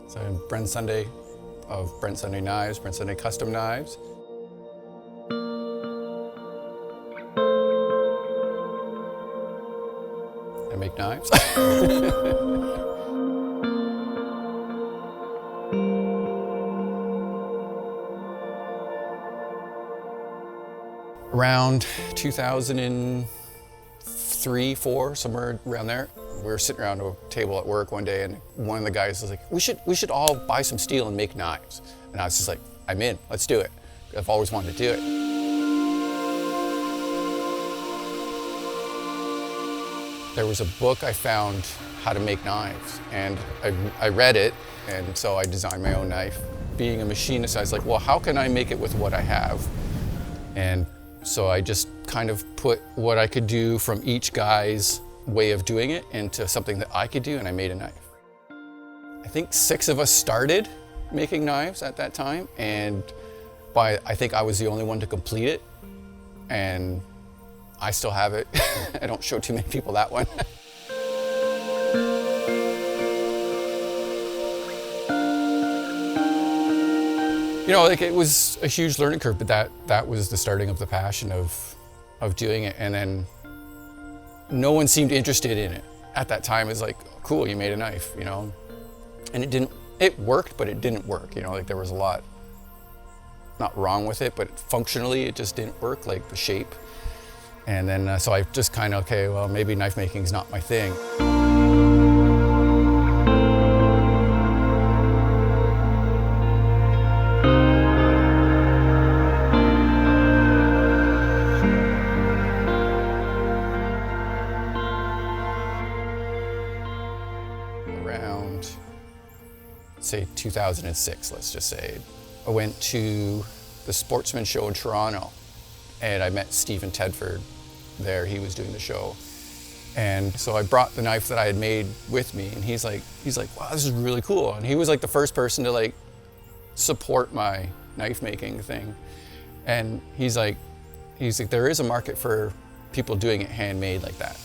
So I'm Brent Sunday of Brent Sunday Knives, Brent Sunday Custom Knives. I make knives. Around 2003, 4, somewhere around there, we were sitting around a table at work one day, and one of the guys was like, we should all buy some steel and make knives. And I was just like, I'm in, let's do it. I've always wanted to do it. There was a book I found, how to make knives, and I read it, and so I designed my own knife. Being a machinist, I was like, well, how can I make it with what I have? And so I just kind of put what I could do from each guy's way of doing it into something that I could do, and I made a knife. I think 6 of us started making knives at that time, and I think I was the only one to complete it, and I still have it. I don't show too many people that one. You know, like, it was a huge learning curve, but that was the starting of the passion of doing it. And then no one seemed interested in it at that time. It's like, cool, you made a knife, you know? And it worked, but it didn't work, you know? Like, there was a lot not wrong with it, but functionally it just didn't work, like the shape. And then, so I just kind of, okay, well, maybe knife making is not my thing. Around, say, 2006, let's just say, I went to the Sportsman show in Toronto, and I met Stephen Tedford there. He was doing the show. And so I brought the knife that I had made with me, and he's like, wow, this is really cool. And he was like the first person to like support my knife making thing. And he's like, there is a market for people doing it handmade like that.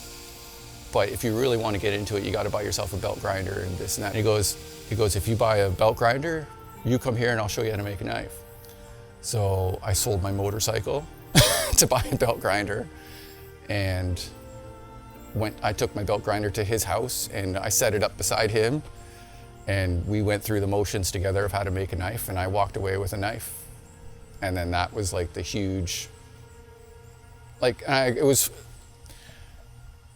But if you really want to get into it, you got to buy yourself a belt grinder and this and that. And he goes, if you buy a belt grinder, you come here and I'll show you how to make a knife. So I sold my motorcycle to buy a belt grinder, and I took my belt grinder to his house and I set it up beside him, and we went through the motions together of how to make a knife, and I walked away with a knife. And then that was like the huge, like, it was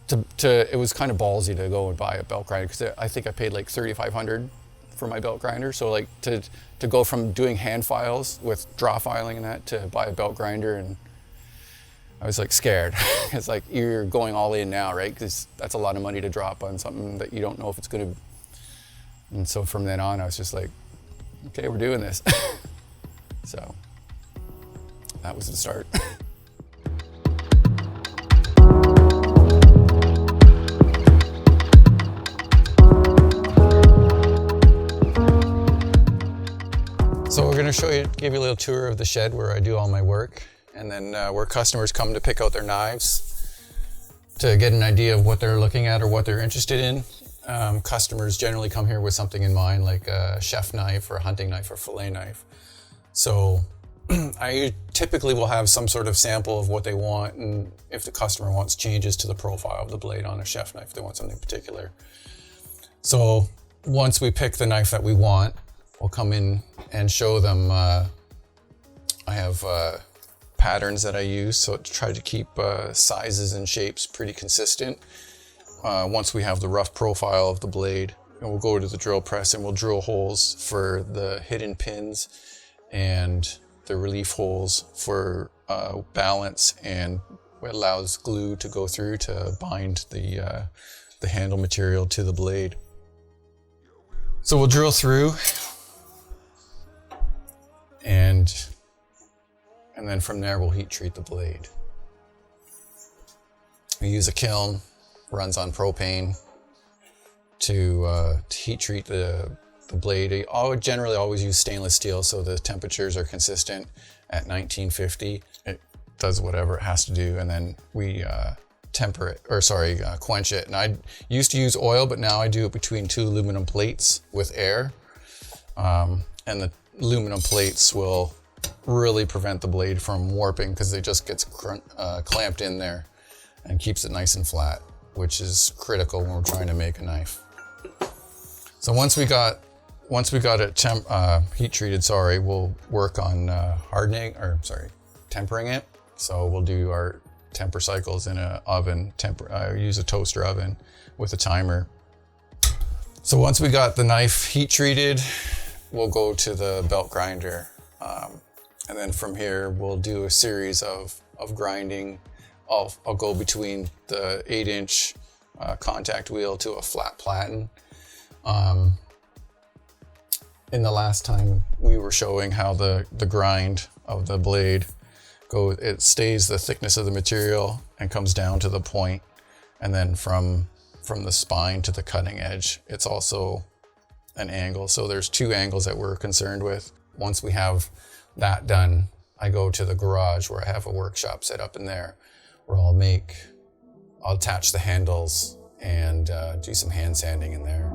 kind of ballsy to go and buy a belt grinder, because I think I paid like $3,500 for my belt grinder. So like to go from doing hand files with draw filing and that to buy a belt grinder, and I was like scared. It's like, you're going all in now, right? Because that's a lot of money to drop on something that you don't know if it's going to. And so from then on, I was just like, okay, we're doing this. So that was the start. So we're going to give you a little tour of the shed where I do all my work, and then where customers come to pick out their knives to get an idea of what they're looking at or what they're interested in. Customers generally come here with something in mind, like a chef knife or a hunting knife or fillet knife. So I typically will have some sort of sample of what they want, and if the customer wants changes to the profile of the blade on a chef knife, they want something particular. So once we pick the knife that we want, we'll come in and show them. I have patterns that I use, so to try to keep sizes and shapes pretty consistent. Once we have the rough profile of the blade, and we'll go to the drill press and we'll drill holes for the hidden pins and the relief holes for balance, and what allows glue to go through to bind the handle material to the blade. So we'll drill through, and then from there we'll heat treat the blade. We use a kiln, runs on propane, to heat treat the blade. I would generally always use stainless steel, so the temperatures are consistent at 1950. It does whatever it has to do, and then we quench it. And I used to use oil, but now I do it between 2 aluminum plates with air. And the aluminum plates will really prevent the blade from warping because it just gets clamped in there and keeps it nice and flat, which is critical when we're trying to make a knife. So once we got it heat treated, we'll work on tempering it. So we'll do our temper cycles in an oven. Use a toaster oven with a timer. So once we got the knife heat treated, we'll go to the belt grinder. And then from here, we'll do a series of grinding. I'll go between the 8-inch contact wheel to a flat platen. In the last time we were showing how the grind of the blade it stays the thickness of the material and comes down to the point, and then from the spine to the cutting edge, it's also an angle. So there's 2 angles that we're concerned with. Once we have that done, I go to the garage where I have a workshop set up in there, where I'll attach the handles and do some hand sanding in there.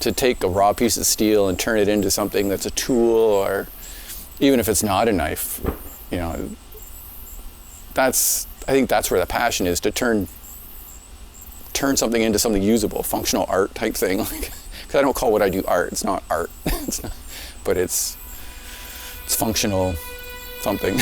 To take a raw piece of steel and turn it into something that's a tool, or even if it's not a knife, I think that's where the passion is, to turn something into something usable, functional art type thing. Because I don't call what I do art. It's not art. But it's functional something.